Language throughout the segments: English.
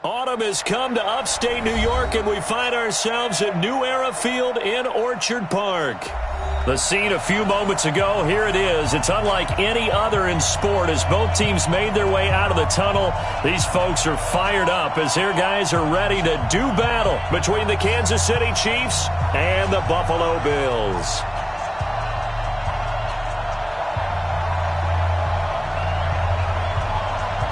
Autumn has come to upstate New York, and we find ourselves at New Era Field in Orchard Park. The scene a few moments ago, here it is. It's unlike any other in sport as both teams made their way out of the tunnel. These folks are fired up as their guys are ready to do battle between the Kansas City Chiefs and the Buffalo Bills.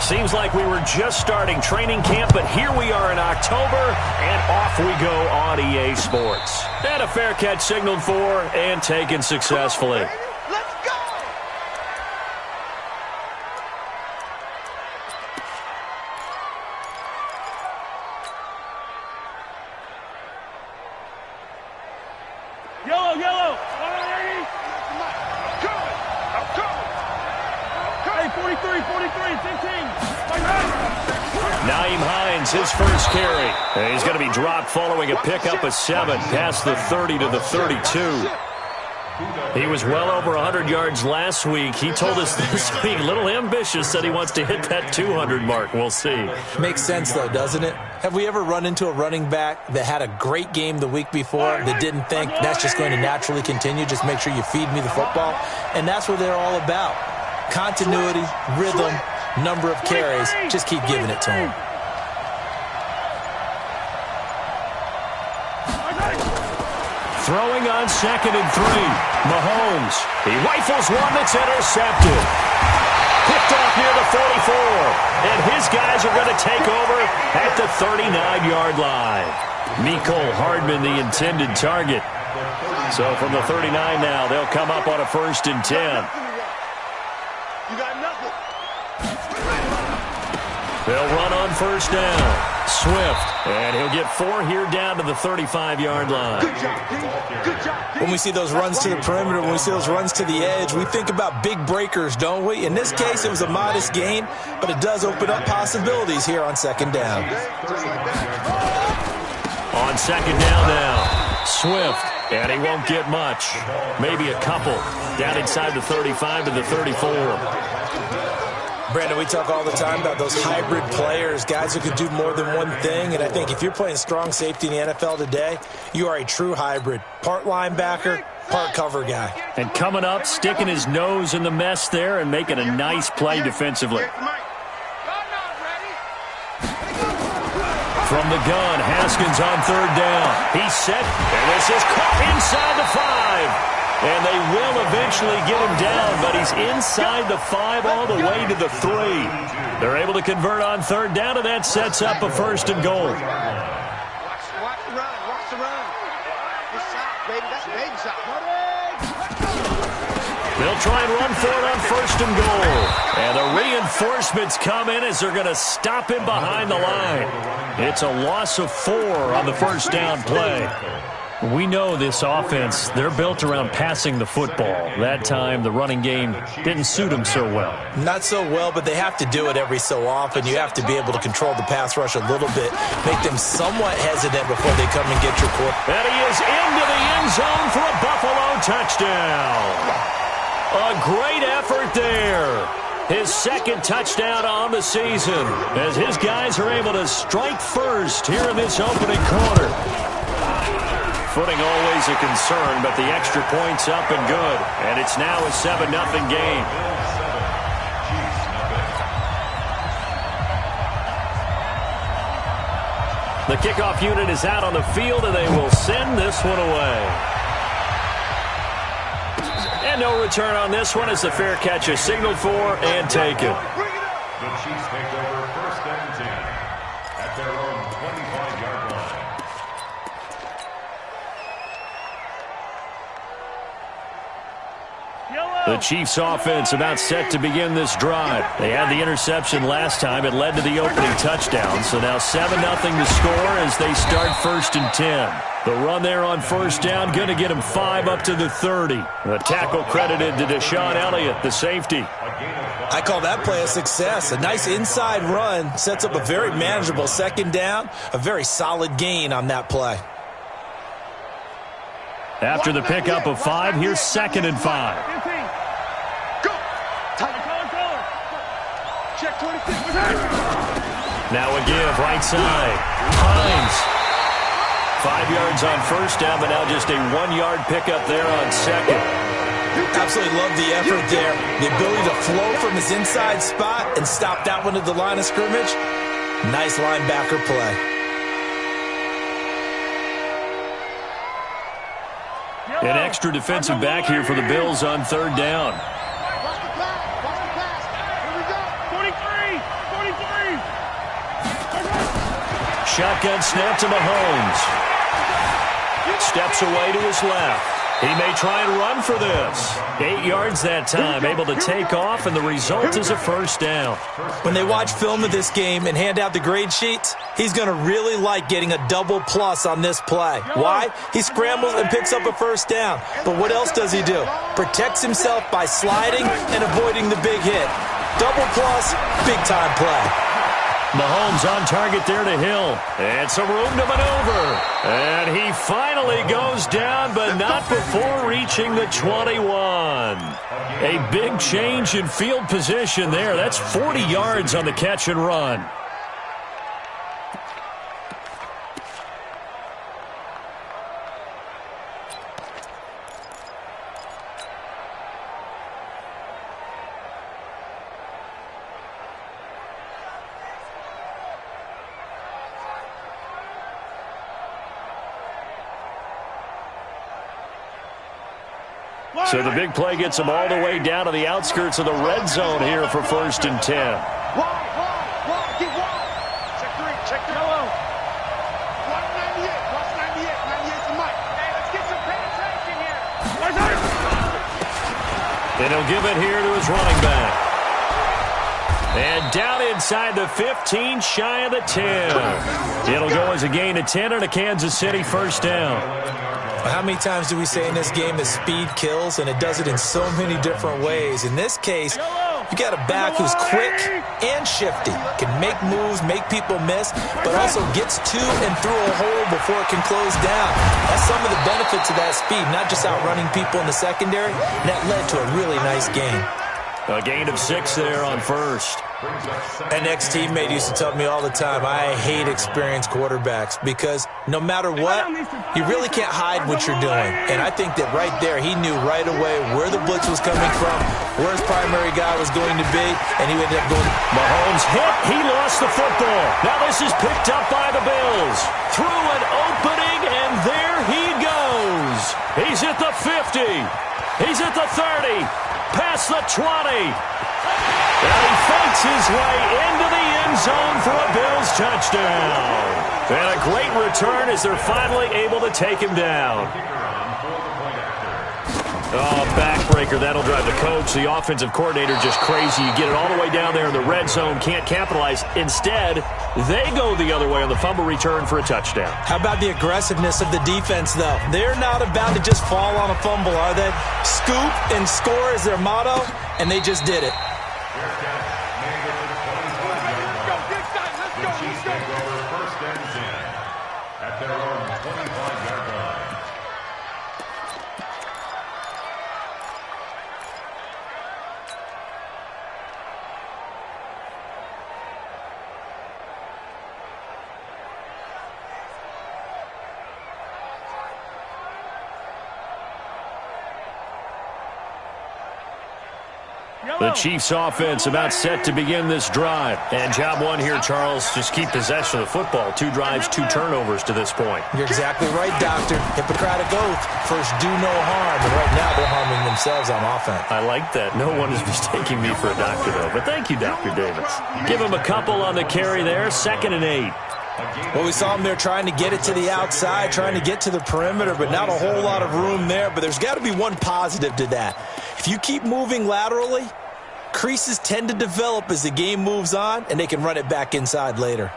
Seems like we were just starting training camp, but here we are in October, and off we go on EA Sports. And a fair catch signaled for and taken successfully. Let's go! Yellow, yellow! Hey, 43, 15. Naeem Hines, his first carry. And he's going to be dropped following a pickup of 7 past the 30 to the 32. He was well over 100 yards last week. He told us this week, a little ambitious, said he wants to hit that 200 mark. We'll see. Makes sense, though, doesn't it? Have we ever run into a running back that had a great game the week before that didn't think that's just going to naturally continue? Just make sure you feed me the football. And that's what they're all about. Continuity, rhythm, number of carries. Just keep giving it to him. Throwing on 2nd and 3. Mahomes. He rifles one that's intercepted. Picked off near the 44. And his guys are going to take over at the 39-yard line. Mecole Hardman, the intended target. So from the 39 now, they'll come up on a 1st and 10. You got nothing. They'll run on 1st down. Swift, and he'll get 4 here down to the 35-yard line. Good job, D. Good job, D. When we see those runs to the perimeter, when we see those runs to the edge, we think about big breakers, don't we? In this case, it was a modest gain, but it does open up possibilities here on 2nd down. On 2nd down now, Swift, and he won't get much. Maybe a couple. Down inside the 35 to the 34. Brandon, we talk all the time about those hybrid players, guys who can do more than one thing, and I think if you're playing strong safety in the NFL today, you are a true hybrid. Part linebacker, part cover guy. And coming up, sticking his nose in the mess there and making a nice play defensively. From the gun, Haskins on 3rd down. He's set, and this is caught inside the 5. And they will eventually get him down, but he's inside the 5 all the way to the 3. They're able to convert on 3rd down, and that sets up a 1st and goal. Watch the run. Watch the run. Good shot, baby. That's a baby shot. They'll try and run for it on 1st and goal. And the reinforcements come in as they're going to stop him behind the line. It's a loss of 4 on the 1st down play. We know this offense, they're built around passing the football. That time, the running game didn't suit them so well. Not so well, but they have to do it every so often. You have to be able to control the pass rush a little bit, make them somewhat hesitant before they come and get your quarterback. And he is into the end zone for a Buffalo touchdown. A great effort there. His 2nd touchdown on the season as his guys are able to strike first here in this opening quarter. Footing always a concern, but the extra point's up and good. And it's now a 7-0 game. The kickoff unit is out on the field, and they will send this one away. And no return on this one as the fair catch is signaled for and taken. The Chiefs take over 1st and 10 at their own 25-yard line. The Chiefs offense about set to begin this drive. They had the interception last time. It led to the opening touchdown. So now 7-0 to score as they start 1st and 10. The run there on 1st down, going to get him 5 up to the 30. The tackle credited to Deshaun Elliott, the safety. I call that play a success. A nice inside run sets up a very manageable 2nd down. A very solid gain on that play. After the pickup of 5, here's 2nd and 5. Go. Check 26. Now a give, right side. Hines. 5 yards on first down, but now just a 1-yard pickup there on second. Absolutely love the effort there. The ability to flow from his inside spot and stop that one at the line of scrimmage. Nice linebacker play. An extra defensive back here for the Bills on third down. Watch the pass. Watch the pass. Here we go. 43. 43. Shotgun snap to Mahomes. Steps away to his left. He may try and run for this. 8 yards that time, able to take off, and the result is a first down. When they watch film of this game and hand out the grade sheets, he's going to really like getting a double plus on this play. Why? He scrambles and picks up a first down. But what else does he do? Protects himself by sliding and avoiding the big hit. Double plus, big-time play. Mahomes on target there to Hill. And some room to maneuver. And he finally goes down, but not before reaching the 21. A big change in field position there. That's 40 yards on the catch and run. So the big play gets them all the way down to the outskirts of the red zone here for 1st and 10. Wide. Get wide. Check 3. Check 3. Watch 98. Watch 98. 98's the mic. Hey, let's get some penetration here. And he'll give it here to his running back. And down inside the 15, shy of the 10. It'll go as a gain of 10 and a Kansas City first down. How many times do we say in this game that speed kills, and it does it in so many different ways? In this case, you got a back who's quick and shifty, can make moves, make people miss, but also gets to and through a hole before it can close down. That's some of the benefits of that speed, not just outrunning people in the secondary. And that led to a really nice game. A gain of 6 there on first. An ex-teammate used to tell me all the time, I hate experienced quarterbacks because no matter what, you really can't hide what you're doing. And I think that right there, he knew right away where the blitz was coming from, where his primary guy was going to be, and he ended up going. Mahomes hit. He lost the football. Now this is picked up by the Bills. Through an opening, and there he goes. He's at the 50. He's at the 30. Past the 20. And he fights his way into the end zone for a Bills touchdown. And a great return as they're finally able to take him down. Oh, backbreaker. That'll drive the coach. The offensive coordinator just crazy. You get it all the way down there in the red zone. Can't capitalize. Instead, they go the other way on the fumble return for a touchdown. How about the aggressiveness of the defense, though? They're not about to just fall on a fumble, are they? Scoop and score is their motto, and they just did it. At their own 25-yard line. The Chiefs offense about set to begin this drive. And job one here, Charles, just keep possession of the football. 2 drives, 2 turnovers to this point. You're exactly right, Doctor. Hippocratic oath. First, do no harm. And right now, they're harming themselves on offense. I like that. No one is mistaking me for a doctor, though. But thank you, Dr. Davis. Give him a couple on the carry there. 2nd and 8. Well, we saw them there trying to get it to the outside, trying to get to the perimeter, but not a whole lot of room there. But there's got to be one positive to that. If you keep moving laterally, creases tend to develop as the game moves on, and they can run it back inside later.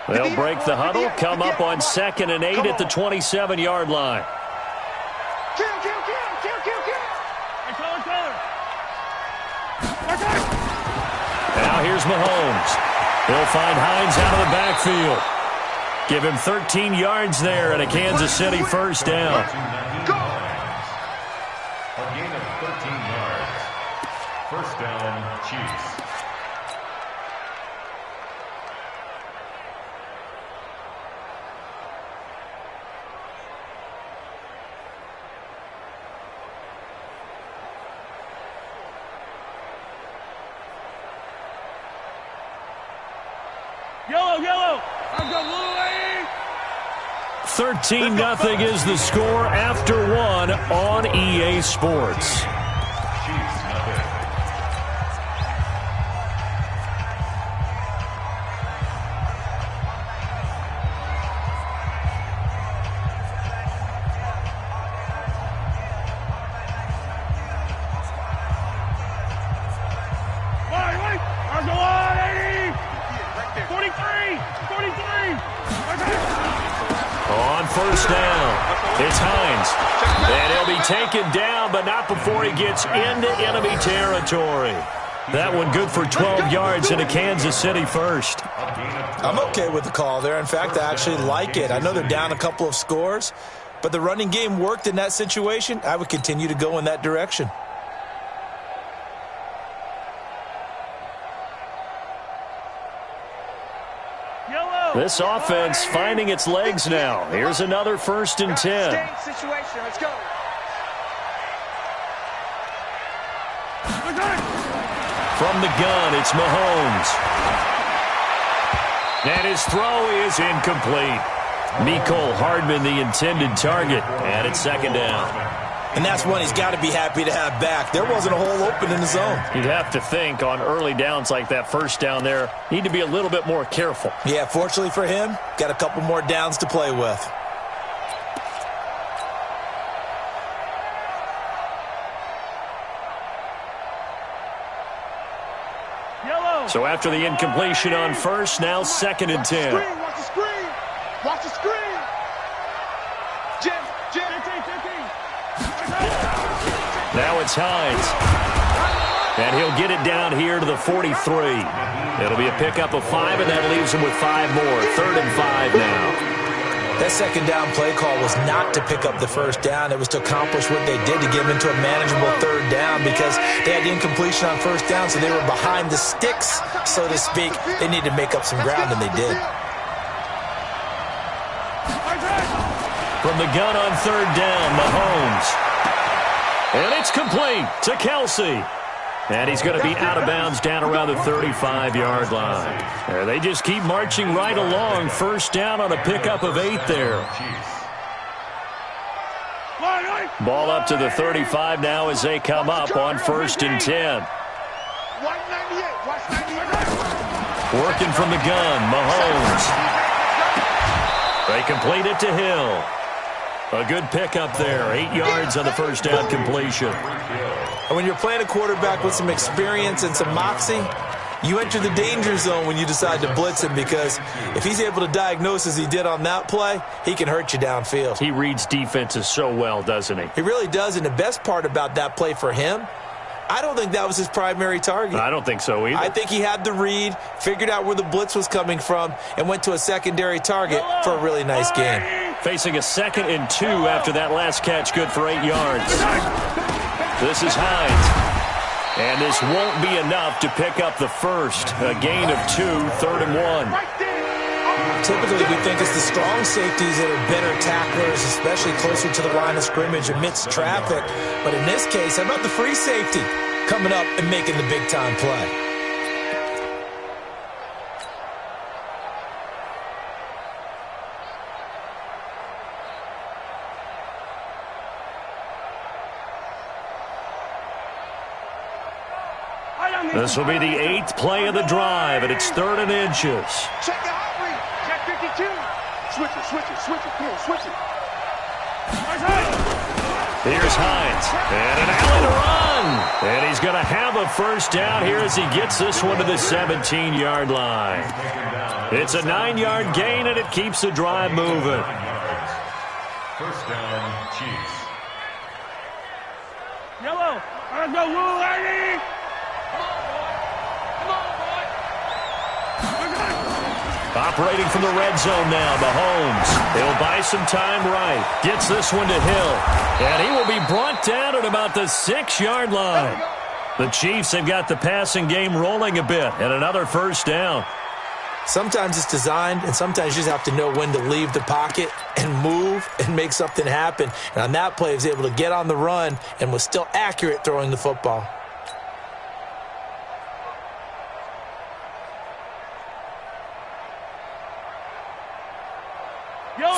They'll break the huddle, come up on 2nd and 8 at the 27-yard line. Kill. Now here's Mahomes. He'll find Hines out of the backfield. Give him 13 yards there and a Kansas City first down. Go. A gain of 13 yards. First down, Chiefs. Yellow. I've got blue, lady. 13-0 is the score after one on EA Sports. Chiefs, nothing. Wait. I've got 80. 43. On first down, it's Hines. And he'll be taken down, but not before he gets into enemy territory. That one good for 12 yards and a Kansas City first. I'm okay with the call there. In fact, I actually like it. I know they're down a couple of scores, but the running game worked in that situation. I would continue to go in that direction. This offense finding its legs now. Here's another 1st and 10. Situation. Let's go. From the gun, it's Mahomes. And his throw is incomplete. Mecole Hardman, the intended target, and it's 2nd down. And that's one he's got to be happy to have back. There wasn't a hole open in the zone. You'd have to think on early downs like that first down there, need to be a little bit more careful. Yeah, fortunately for him, got a couple more downs to play with. So after the incompletion on first, now 2nd and 10. Watch the screen. Watch the screen. Jim. Now it's Hines. And he'll get it down here to the 43. It'll be a pickup of 5, and that leaves him with 5 more. 3rd and 5 now. That 2nd down play call was not to pick up the first down. It was to accomplish what they did to get them into a manageable 3rd down because they had the incompletion on first down, so they were behind the sticks, so to speak. They needed to make up some ground, and they did. From the gun on 3rd down, Mahomes. And it's complete to Kelsey. And he's going to be out of bounds down around the 35-yard line. There, they just keep marching right along. First down on a pickup of 8 there. Ball up to the 35 now as they come up on 1st and 10. Working from the gun, Mahomes. They complete it to Hill. A good pickup there. 8 yards on the first down completion. And when you're playing a quarterback with some experience and some moxie, you enter the danger zone when you decide to blitz him because if he's able to diagnose as he did on that play, he can hurt you downfield. He reads defenses so well, doesn't he? He really does, and the best part about that play for him, I don't think that was his primary target. I don't think so either. I think he had the read, figured out where the blitz was coming from, and went to a secondary target for a really nice game. Facing a 2nd and 2 after that last catch, good for 8 yards. This is Hines. And this won't be enough to pick up the first. A gain of 2, 3rd and 1. Typically, we think it's the strong safeties that are better tacklers, especially closer to the line of scrimmage amidst traffic. But in this case, how about the free safety coming up and making the big-time play? This will be the 8th play of the drive, and it's 3rd and inches. Check the hot read. Check 52. Switch it. Come on, switch it. Here's Hines. And an alley to run. And he's going to have a first down here as he gets this one to the 17-yard line. It's a 9-yard gain, and it keeps the drive moving. First down, Chiefs. Yellow. Let's go, blue, lady. Operating from the red zone now, Mahomes. He'll buy some time right. Gets this one to Hill. And he will be brought down at about the 6-yard line. The Chiefs have got the passing game rolling a bit, and another first down. Sometimes it's designed, and sometimes you just have to know when to leave the pocket and move and make something happen. And on that play, he was able to get on the run and was still accurate throwing the football.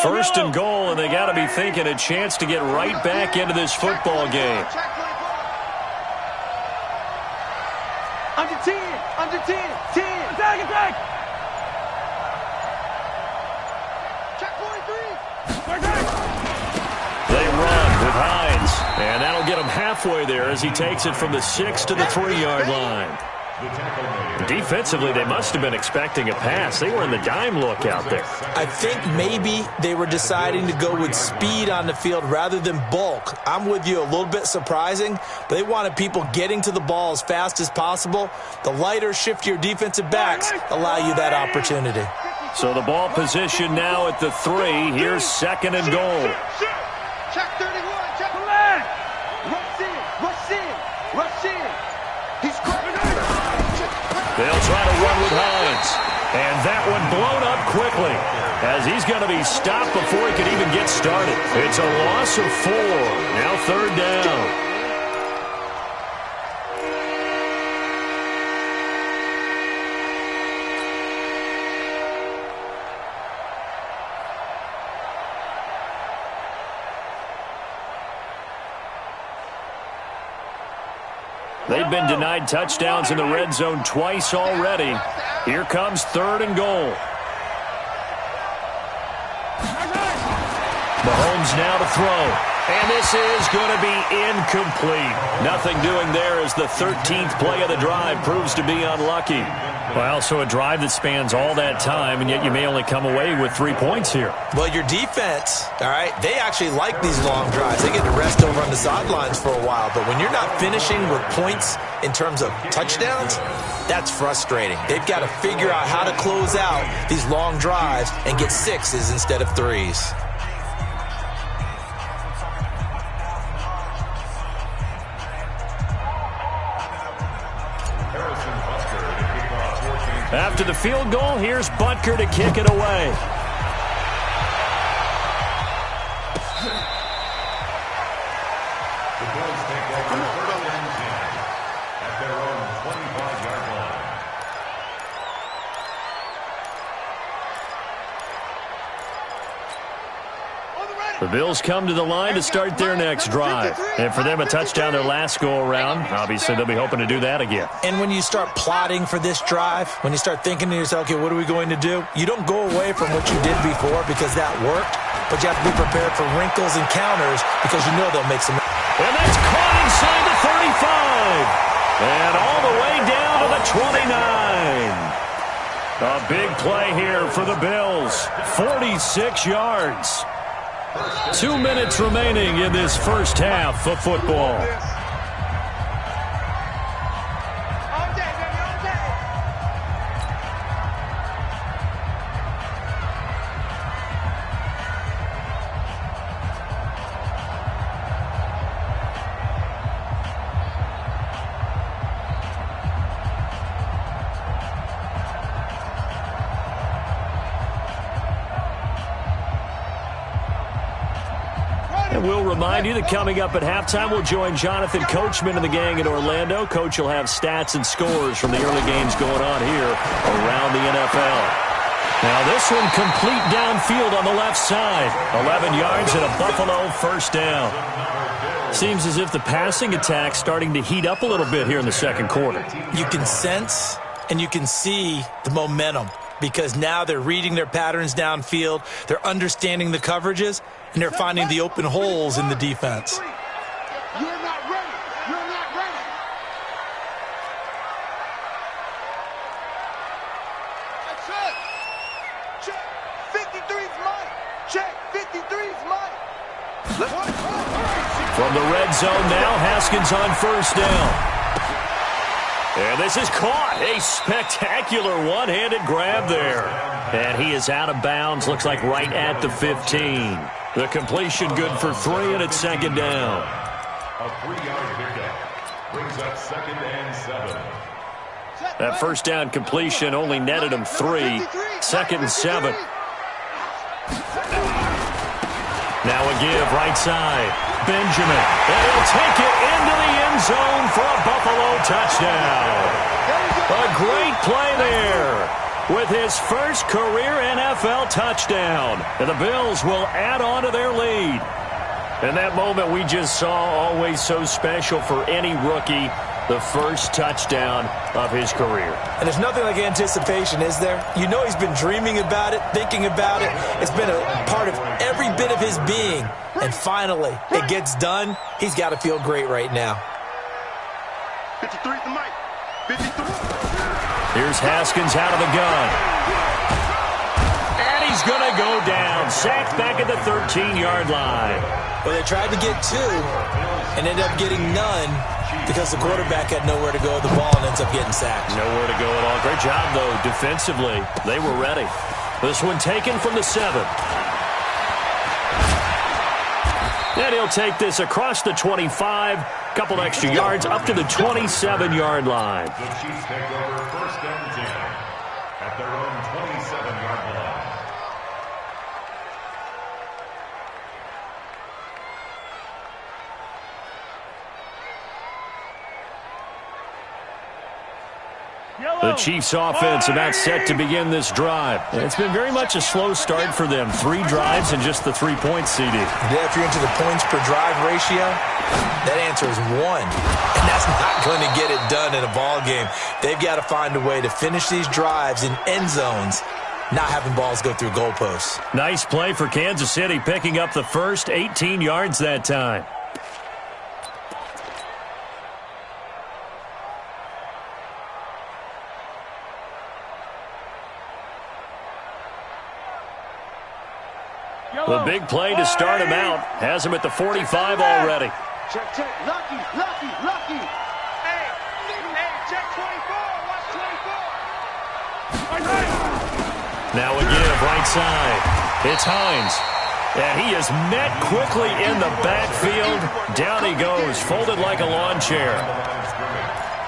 First and goal, and they got to be thinking a chance to get right back into this football game. Under 10, under 10, 10. Attack, attack. Check 43. They run with Hines, and that'll get him halfway there as he takes it from the 6 to the 3-yard line. Defensively, they must have been expecting a pass. They were in the dime look out there. I think maybe they were deciding to go with speed on the field rather than bulk. I'm with you, a little bit surprising, but they wanted people getting to the ball as fast as possible. The lighter, shiftier defensive backs allow you that opportunity. So the ball position now at the 3. Here's second and goal. Check 31, check. Rush in, rush in, rush in. He's crazy. They'll try to run with Hines. And that one blown up quickly as he's going to be stopped before he can even get started. It's a loss of 4. Now third down. They've been denied touchdowns in the red zone twice already. Here comes third and goal. Mahomes now to throw. And this is going to be incomplete. Nothing doing there as the 13th play of the drive proves to be unlucky. Well, so a drive that spans all that time, and yet you may only come away with 3 points here. Well, your defense, all right, they actually like these long drives. They get to rest over on the sidelines for a while. But when you're not finishing with points in terms of touchdowns, that's frustrating. They've got to figure out how to close out these long drives and get 6s instead of 3s. After the field goal, here's Butker to kick it away. The Bills take over first and 10 at their own 25-yard line. The Bills come to the line to start their next drive. And for them, a touchdown their last go-around. Obviously, they'll be hoping to do that again. And when you start plotting for this drive, when you start thinking to yourself, okay, what are we going to do? You don't go away from what you did before because that worked, but you have to be prepared for wrinkles and counters because you know they'll make some. And that's caught inside the 35. And all the way down to the 29. A big play here for the Bills. 46 yards. 2 minutes remaining in this first half of football. We'll remind you that coming up at halftime, we'll join Jonathan Coachman and the gang in Orlando. Coach will have stats and scores from the early games going on here around the NFL. Now this one complete downfield on the left side. 11 yards and a Buffalo first down. Seems as if the passing attack's starting to heat up a little bit here in the second quarter. You can sense and you can see the momentum because now they're reading their patterns downfield, they're understanding the coverages, and they're finding the open holes in the defense. You're not ready. You're not ready. Check. Check. 53's mine. Check. 53's mine. From the red zone now, Haskins on first down. And this is caught. A spectacular one-handed grab there. And he is out of bounds. Looks like right at the 15. The completion good for 3, and it's second down. A 3-yard pickup brings up 2nd and 7. That first down completion only netted him 3. 2nd and 7. Now a give right side. Benjamin. And he'll take it into the end zone for a Buffalo touchdown. A great play there with his first career NFL touchdown. And the Bills will add on to their lead. And that moment we just saw, always so special for any rookie, the first touchdown of his career. And there's nothing like anticipation, is there? You know he's been dreaming about it, thinking about it. It's been a part of every bit of his being. And finally, it gets done. He's got to feel great right now. 53 to Mike. 53. Here's Haskins out of the gun. And he's going to go down. Sacked back at the 13-yard line. Well, they tried to get 2 and ended up getting none because the quarterback had nowhere to go with the ball and ends up getting sacked. Nowhere to go at all. Great job, though, defensively. They were ready. This one taken from the 7. And he'll take this across the 25. Couple extra yards up to the 27-yard line. The Chiefs take over 1st and 10 at their own 27-yard line. The Chiefs offense about set to begin this drive. It's been very much a slow start for them. 3 drives and just the 3 points, CD. Yeah, if you're into the points per drive ratio, that answer is 1. And that's not going to get it done in a ball game. They've got to find a way to finish these drives in end zones, not having balls go through goalposts. Nice play for Kansas City, picking up the first 18 yards that time. The big play to start him out has him at the 45 already. Check, check. Lucky, lucky, lucky. Hey, check 24. Watch 24. Now a give right side. It's Hines. And he is met quickly in the backfield. Down he goes, folded like a lawn chair.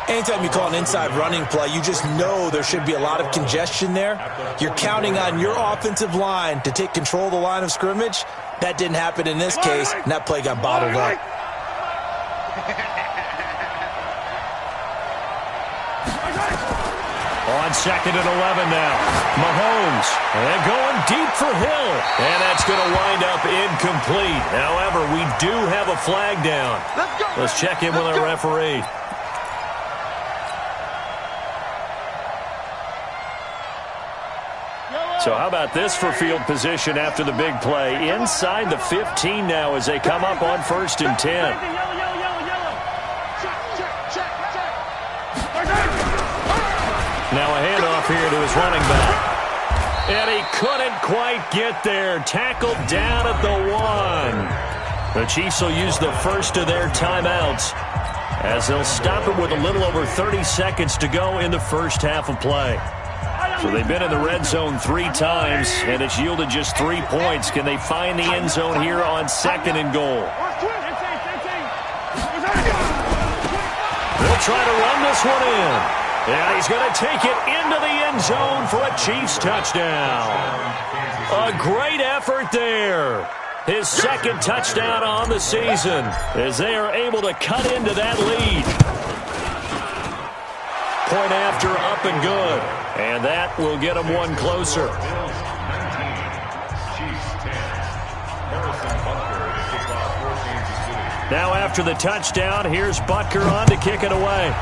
Anytime you call an inside running play, you just know there should be a lot of congestion there. You're counting on your offensive line to take control of the line of scrimmage. That didn't happen in this case, and that play got bottled up. On 2nd and 11 now. Mahomes. And going deep for Hill. And that's going to wind up incomplete. However, we do have a flag down. Let's check in with our referee. So how about this for field position after the big play? Inside the 15 now as they come up on 1st and 10. Now a handoff here to his running back. And he couldn't quite get there. Tackled down at the 1. The Chiefs will use the first of their timeouts as they'll stop it with a little over 30 seconds to go in the first half of play. So they've been in the red zone 3 times, and it's yielded just 3 points. Can they find the end zone here on 2nd and goal? They'll try to run this one in. And he's going to take it into the end zone for a Chiefs touchdown. A great effort there. His 2nd touchdown on the season as they are able to cut into that lead. Point after up and good. And that will get him one closer. Now after the touchdown, here's Butker on to kick it away.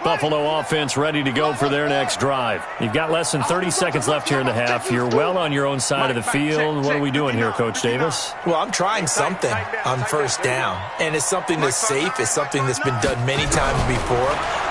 Buffalo offense ready to go for their next drive. You've got less than 30 seconds left here in the half. You're well on your own side of the field. What are we doing here, Coach Davis? Well, I'm trying something on first down, and it's something that's safe. It's something that's been done many times before.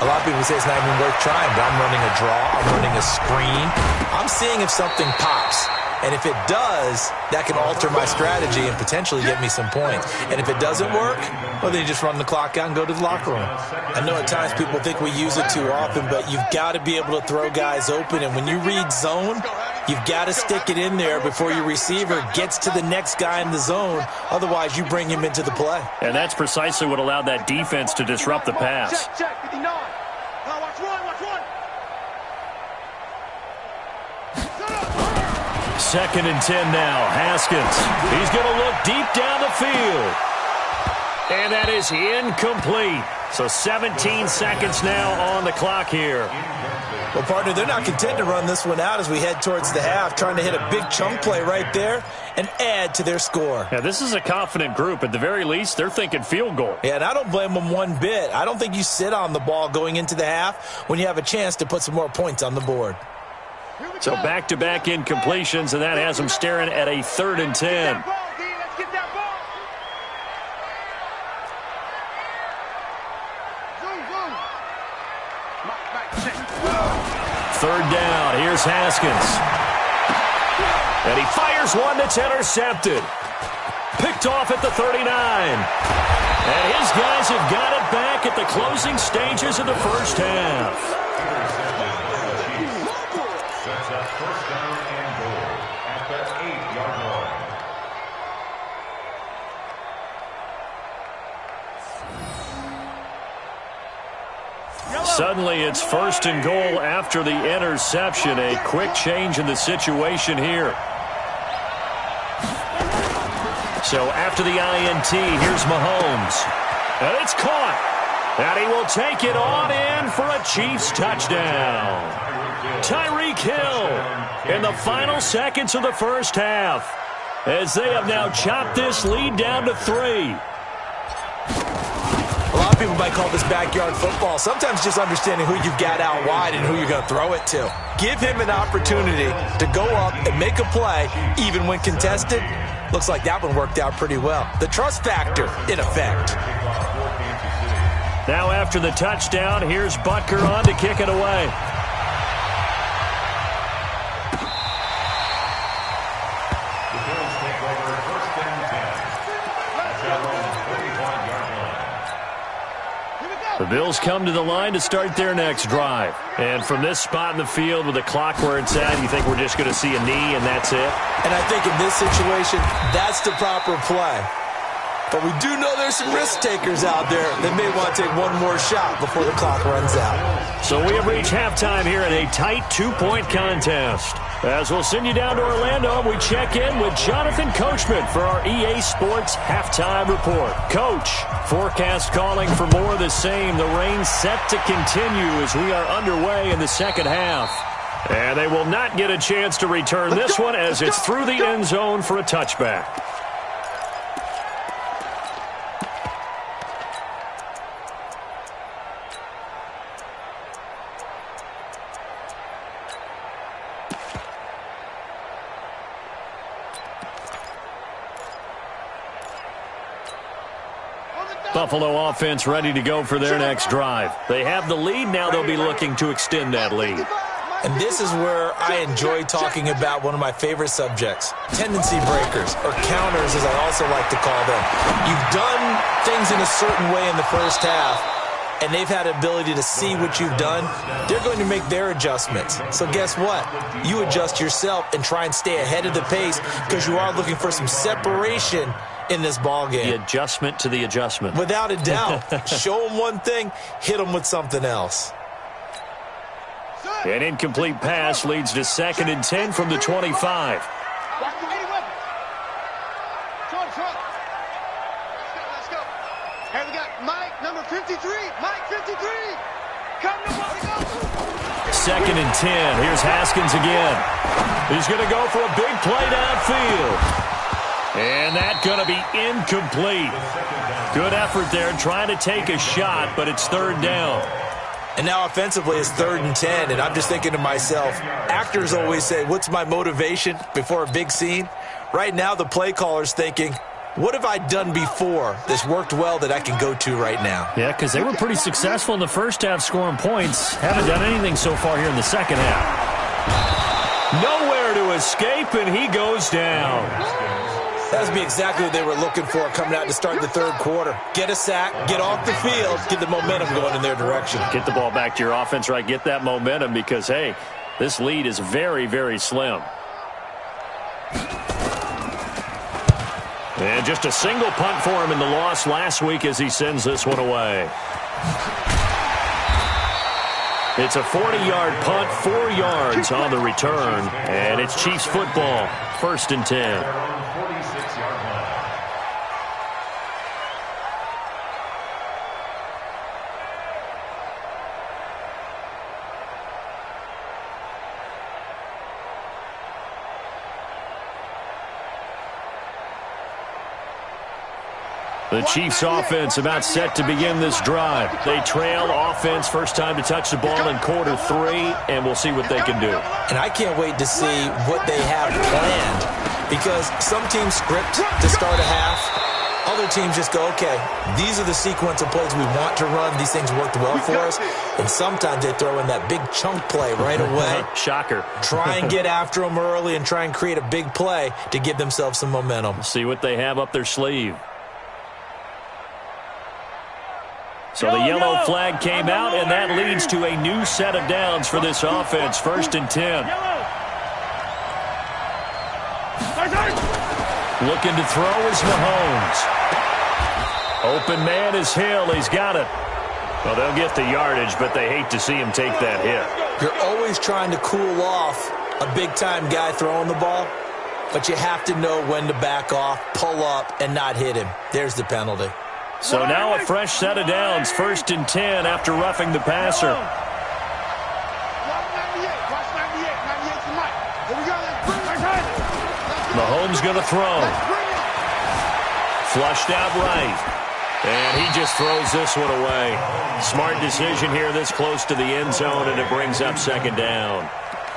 A lot of people say it's not even worth trying, but I'm running a draw. I'm running a screen. I'm seeing if something pops. And if it does, that can alter my strategy and potentially get me some points. And if it doesn't work, well, then you just run the clock out and go to the locker room. I know at times people think we use it too often, but you've got to be able to throw guys open. And when you read zone, you've got to stick it in there before your receiver gets to the next guy in the zone. Otherwise, you bring him into the play. And that's precisely what allowed that defense to disrupt the pass. Check, 59. Now watch one. Second and 10 now. Haskins. He's going to look deep down the field. And that is incomplete. So 17 seconds now on the clock here. Well, partner, they're not content to run this one out as we head towards the half, trying to hit a big chunk play right there and add to their score. Yeah, this is a confident group. At the very least, they're thinking field goal. Yeah, and I don't blame them one bit. I don't think you sit on the ball going into the half when you have a chance to put some more points on the board. So back-to-back incompletions, and that has them staring at a 3rd and 10. Let's get that ball. Third down. Here's Haskins. And he fires one that's intercepted. Picked off at the 39. And his guys have got it back at the closing stages of the first half. Sets up first down and goal at the 8-yard line. Suddenly it's first and goal after the interception. A quick change in the situation here. So after the INT, here's Mahomes. And it's caught. And he will take it on in for a Chiefs touchdown. Tyreek Hill in the final seconds of the first half, as they have now chopped this lead down to 3. A lot of people might call this backyard football. Sometimes just understanding who you've got out wide and who you're going to throw it to. Give him an opportunity to go up and make a play, even when contested. Looks like that one worked out pretty well. The trust factor in effect. Now after the touchdown, here's Butker on to kick it away. The Bills come to the line to start their next drive. And from this spot in the field with the clock where it's at, you think we're just going to see a knee and that's it? And I think in this situation, that's the proper play. But we do know there's some risk takers out there that may want to take one more shot before the clock runs out. So we have reached halftime here in a tight 2-point contest. As we'll send you down to Orlando, we check in with Jonathan Coachman for our EA Sports Halftime Report. Coach, forecast calling for more of the same. The rain set to continue as we are underway in the second half. And they will not get a chance to return this one as it's through the end zone for a touchback. Buffalo offense ready to go for their next drive. They have the lead. Now they'll be looking to extend that lead. And this is where I enjoy talking about one of my favorite subjects, tendency breakers, or counters as I also like to call them. You've done things in a certain way in the first half, and they've had ability to see what you've done. They're going to make their adjustments. So guess what? You adjust yourself and try and stay ahead of the pace because you are looking for some separation in this ball game. The adjustment to the adjustment. Without a doubt. Show them one thing, hit them with something else. An incomplete pass leads to 2nd and 10 from the 25. Let's go. Here we got Mike, number 53. Mike, 53. Come to ball, go. 2nd and 10. Here's Haskins again. He's going to go for a big play downfield. And that's going to be incomplete. Good effort there trying to take a shot, but it's 3rd down. And now offensively it's 3rd and 10, and I'm just thinking to myself, actors always say, what's my motivation before a big scene? Right now the play caller's thinking, what have I done before that's worked well that I can go to right now? Yeah, because they were pretty successful in the first half scoring points. Haven't done anything so far here in the second half. Nowhere to escape, and he goes down. That would be exactly what they were looking for coming out to start the third quarter. Get a sack, get off the field, get the momentum going in their direction. Get the ball back to your offense, right? Get that momentum because, hey, this lead is very, very slim. And just a single punt for him in the loss last week as he sends this one away. It's a 40-yard punt, 4 yards on the return. And it's Chiefs football, 1st and 10. The Chiefs offense about set to begin this drive. They trail offense, first time to touch the ball in quarter 3, and we'll see what they can do. And I can't wait to see what they have planned, because some teams script to start a half. Other teams just go, okay, these are the sequence of plays we want to run. These things worked well for us. And sometimes they throw in that big chunk play right away. Shocker. Try and get after them early and try and create a big play to give themselves some momentum. See what they have up their sleeve. So the yellow flag came out, and that leads to a new set of downs for this offense. 1st and 10. Looking to throw is Mahomes. Open man is Hill. He's got it. Well, they'll get the yardage, but they hate to see him take that hit. You're always trying to cool off a big-time guy throwing the ball, but you have to know when to back off, pull up, and not hit him. There's the penalty. So now a fresh set of downs, 1st and 10 after roughing the passer. Mahomes going to throw. Flushed out right. And he just throws this one away. Smart decision here this close to the end zone, and it brings up 2nd down.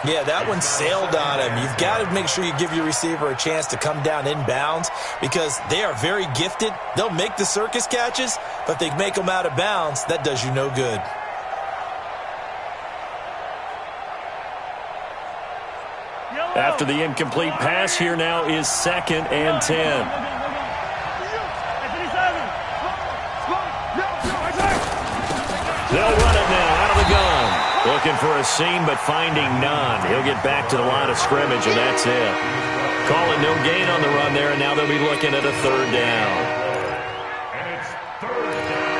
Yeah, that one sailed on him. You've got to make sure you give your receiver a chance to come down inbounds because they are very gifted. They'll make the circus catches, but if they make them out of bounds, that does you no good. After the incomplete pass, here now is 2nd and 10. They'll run it now out of the gun. Looking for a seam, but finding none. He'll get back to the line of scrimmage, and that's it. Calling no gain on the run there, and now they'll be looking at a 3rd down. And it's 3rd down.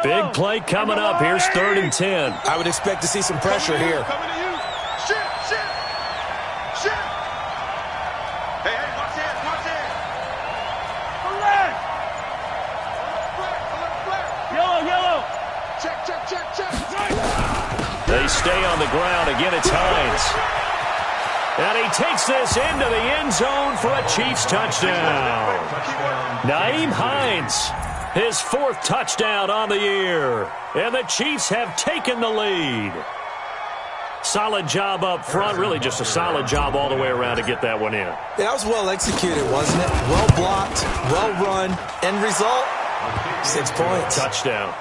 Big play coming up. Here's 3rd and 10. I would expect to see some pressure here. Coming to you. Shit. Hey, watch this. Yellow. Check. They stay on the ground. Again, it's Hines. And he takes this into the end zone for a Chiefs touchdown. Nyheim Hines. His 4th touchdown on the year. And the Chiefs have taken the lead. Solid job up front. Really just a solid job all the way around to get that one in. That was well executed, wasn't it? Well blocked, well run. End result, 6 points. Touchdown.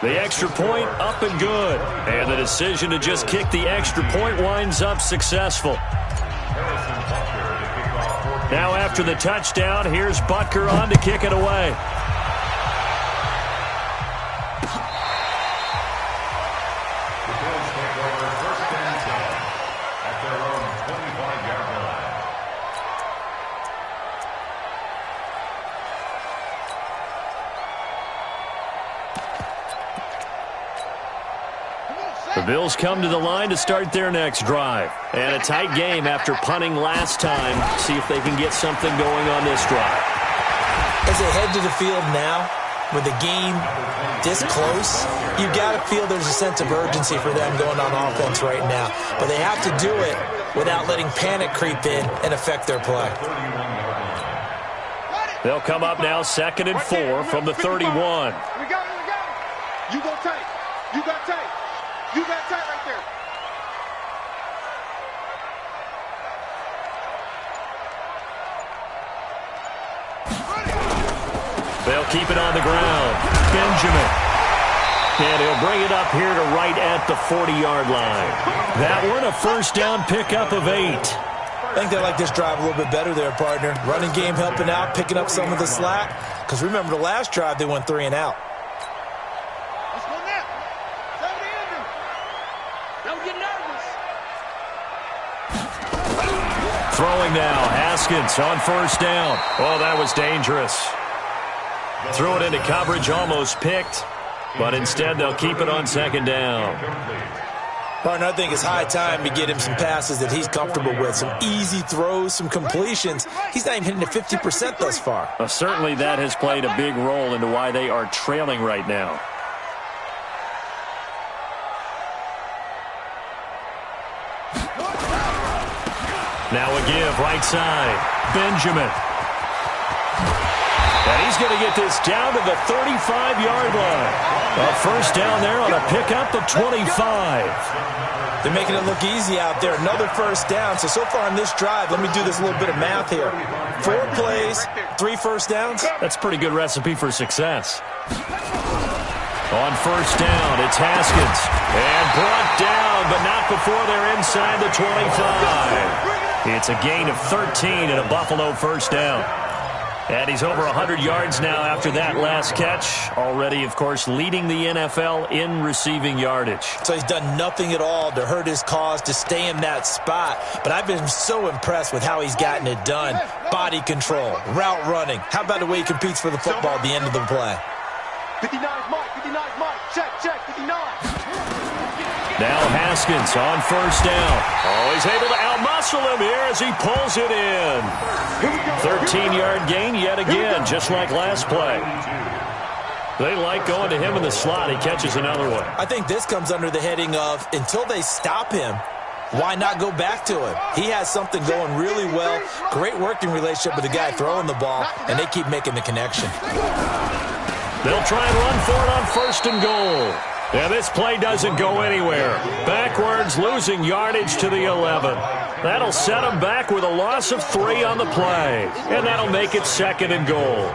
The extra point up and good. And the decision to just kick the extra point winds up successful. Now after the touchdown, here's Butker on to kick it away. The Bills come to the line to start their next drive. And a tight game after punting last time. See if they can get something going on this drive. As they head to the field now, with the game this close, you got to feel there's a sense of urgency for them going on offense right now. But they have to do it without letting panic creep in and affect their play. They'll come up now 2nd and 4 from the 31. We got it. You go tight. You got tight. You got tight right there. They'll keep it on the ground. Benjamin. And he'll bring it up here to right at the 40-yard line. That one a first down pickup of 8. I think they like this drive a little bit better there, partner. Running game helping out, picking up some of the slack. Because remember the last drive, they went 3 and out. Let's go now. Tell the Andrew. Don't get nervous. Throwing now. Haskins on first down. Oh, that was dangerous. Threw it into coverage, almost picked. But instead, they'll keep it on 2nd down. Partner, I think it's high time to get him some passes that he's comfortable with. Some easy throws, some completions. He's not even hitting the 50% thus far. Certainly that has played a big role into why they are trailing right now. Now a give, right side. Benjamin. And he's going to get this down to the 35-yard line. A first down there on a pickup of 25. They're making it look easy out there. Another first down. So far on this drive, let me do this little bit of math here. 4 plays, 3 first downs. That's a pretty good recipe for success. On first down, it's Haskins. And brought down, but not before they're inside the 25. It's a gain of 13 and a Buffalo first down. And he's over 100 yards now after that last catch. Already, of course, leading the NFL in receiving yardage. So he's done nothing at all to hurt his cause, to stay in that spot. But I've been so impressed with how he's gotten it done. Body control, route running. How about the way he competes for the football at the end of the play? 59 Mike, 59 Mike. Check, 59. Now Haskins on first down. Oh, he's able to outmuscle him here as he pulls it in. 13-yard gain yet again, just like last play. They like going to him in the slot. He catches another one. I think this comes under the heading of, until they stop him, why not go back to him? He has something going really well. Great working relationship with the guy throwing the ball, and they keep making the connection. They'll try and run for it on first and goal. And this play doesn't go anywhere. Backwards, losing yardage to the 11. That'll set them back with a loss of 3 on the play. And that'll make it 2nd and goal.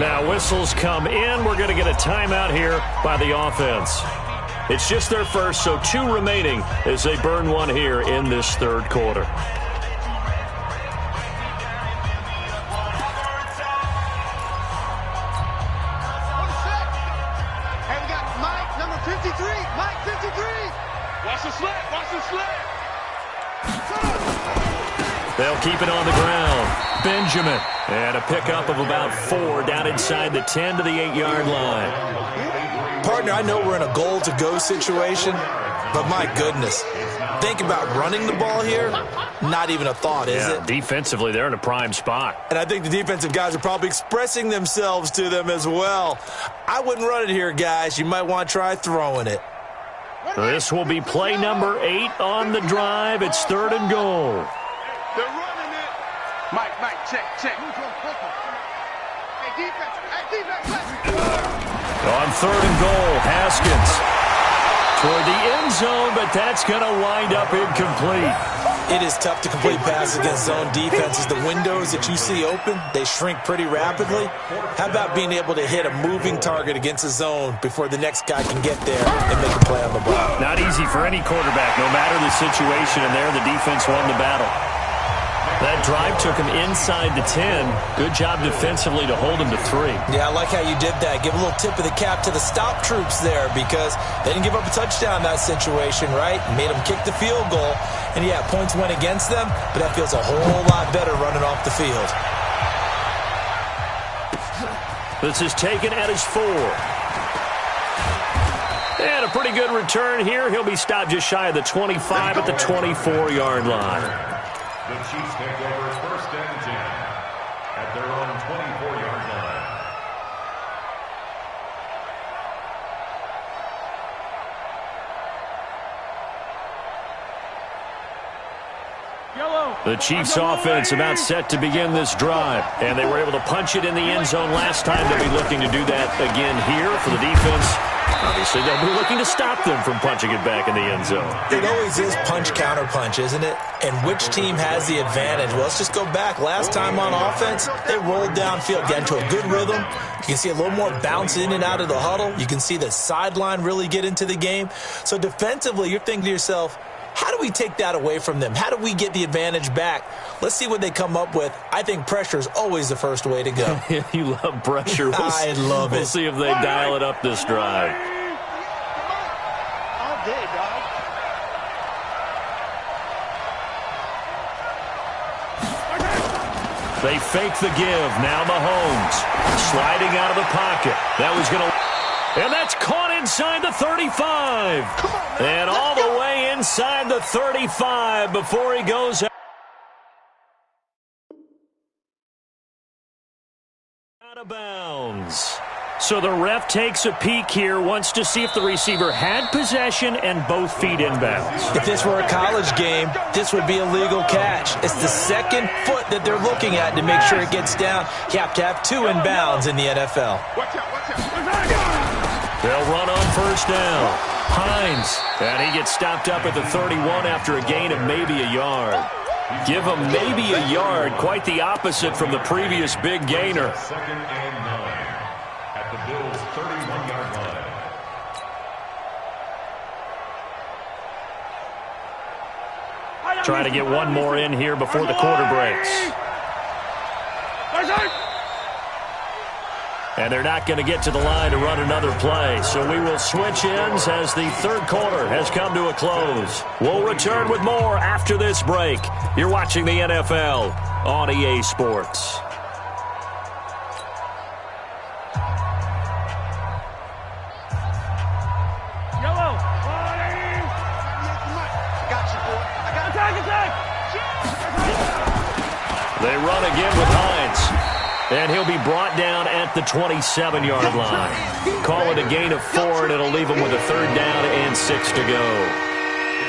Now whistles come in. We're going to get a timeout here by the offense. It's just their first, so 2 remaining as they burn one here in this 3rd quarter. They'll keep it on the ground. Benjamin. And a pickup of about 4 down inside the 10 to the 8-yard line. Partner, I know we're in a goal-to-go situation, but my goodness. Think about running the ball here. Not even a thought, is it? Defensively, they're in a prime spot. And I think the defensive guys are probably expressing themselves to them as well. I wouldn't run it here, guys. You might want to try throwing it. This will be play number 8 on the drive. It's 3rd and goal. They're running it. Mike, check. Hey, defense. On 3rd and goal, Haskins. Toward the end zone, but that's going to wind up incomplete. It is tough to complete passes against zone defenses. The windows that you see open, they shrink pretty rapidly. How about being able to hit a moving target against a zone before the next guy can get there and make a play on the ball? Not easy for any quarterback, no matter the situation, and there the defense won the battle. That drive took him inside the 10. Good job defensively to hold him to 3. Yeah, I like how you did that. Give a little tip of the cap to the stop troops there because they didn't give up a touchdown in that situation, right? Made them kick the field goal. And, yeah, points went against them, but that feels a whole lot better running off the field. This is taken at his 4. And a pretty good return here. He'll be stopped just shy of the 25 at the 24-yard line. The Chiefs take over 1st and 10 at their own 24-yard line. The Chiefs offense about set to begin this drive. And they were able to punch it in the end zone last time. They'll be looking to do that again here for the defense. Obviously, they'll be looking to stop them from punching it back in the end zone. It always is punch-counter-punch, isn't it? And which team has the advantage? Well, let's just go back. Last time on offense, they rolled downfield, got into a good rhythm. You can see a little more bounce in and out of the huddle. You can see the sideline really get into the game. So defensively, you're thinking to yourself, how do we take that away from them? How do we get the advantage back? Let's see what they come up with. I think pressure is always the first way to go. You love pressure. I love it. We'll see if they dial it up this drive. All day, dog. They fake the give. Now Mahomes sliding out of the pocket. That was going to... And that's caught inside the 35. And all the way inside the 35 before he goes out of bounds. So the ref takes a peek here, wants to see if the receiver had possession and both feet inbounds. If this were a college game, this would be a legal catch. It's the second foot that they're looking at to make sure it gets down. You have to have two inbounds in the NFL. Watch out, watch out. They'll run on first down. Hines, and he gets stopped up at the 31 after a gain of maybe a yard. Give him maybe a yard, quite the opposite from the previous big gainer. Second and 9 at the Bills' 31-yard line. Trying to get one more in here before the quarter breaks. And they're not going to get to the line to run another play. So we will switch ends as the third quarter has come to a close. We'll return with more after this break. You're watching the NFL on EA Sports. Yellow. Got you, boy. I got Attack. They run again with Hines. And he'll be brought down at the 27-yard line. Call it a gain of 4, and it'll leave him with a third down and 6 to go.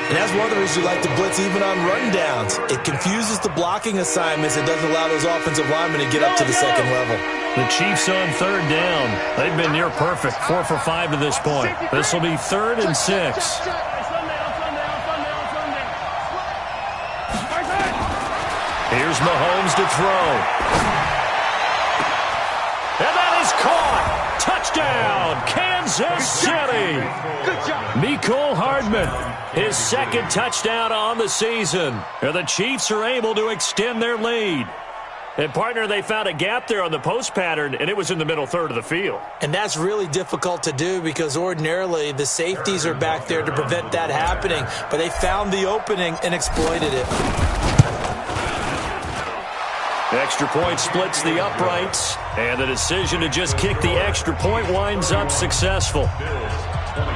And that's one of the reasons you like to blitz even on run downs. It confuses the blocking assignments. It doesn't allow those offensive linemen to get up to the second level. The Chiefs on third down. They've been near perfect, 4 for 5 to this point. This will be 3rd and 6. Here's Mahomes to throw. And that is caught. Touchdown, Kansas City. Good job. Mecole Hardman, his second touchdown on the season. And the Chiefs are able to extend their lead. And, partner, they found a gap there on the post pattern, and it was in the middle third of the field. And that's really difficult to do because ordinarily the safeties are back there to prevent that happening. But they found the opening and exploited it. Extra point splits the uprights, and the decision to just kick the extra point winds up successful. Bills 22.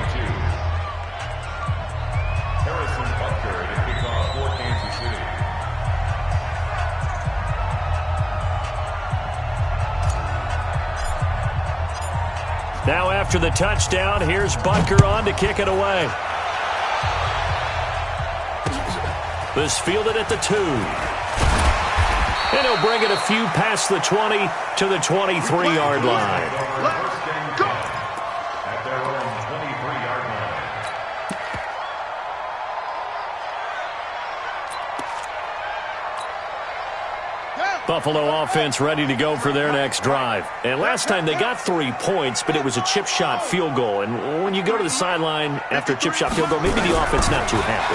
Harrison Butker to kick off for Kansas City. Now after the touchdown, here's Butker on to kick it away. This fielded at the 2. And he'll bring it a few past the 20 to the 23-yard line. First and 10 at their own 23-yard line. Buffalo offense ready to go for their next drive. And last time they got 3 points, but it was a chip shot field goal. And when you go to the sideline after a chip shot field goal, maybe the offense not too happy.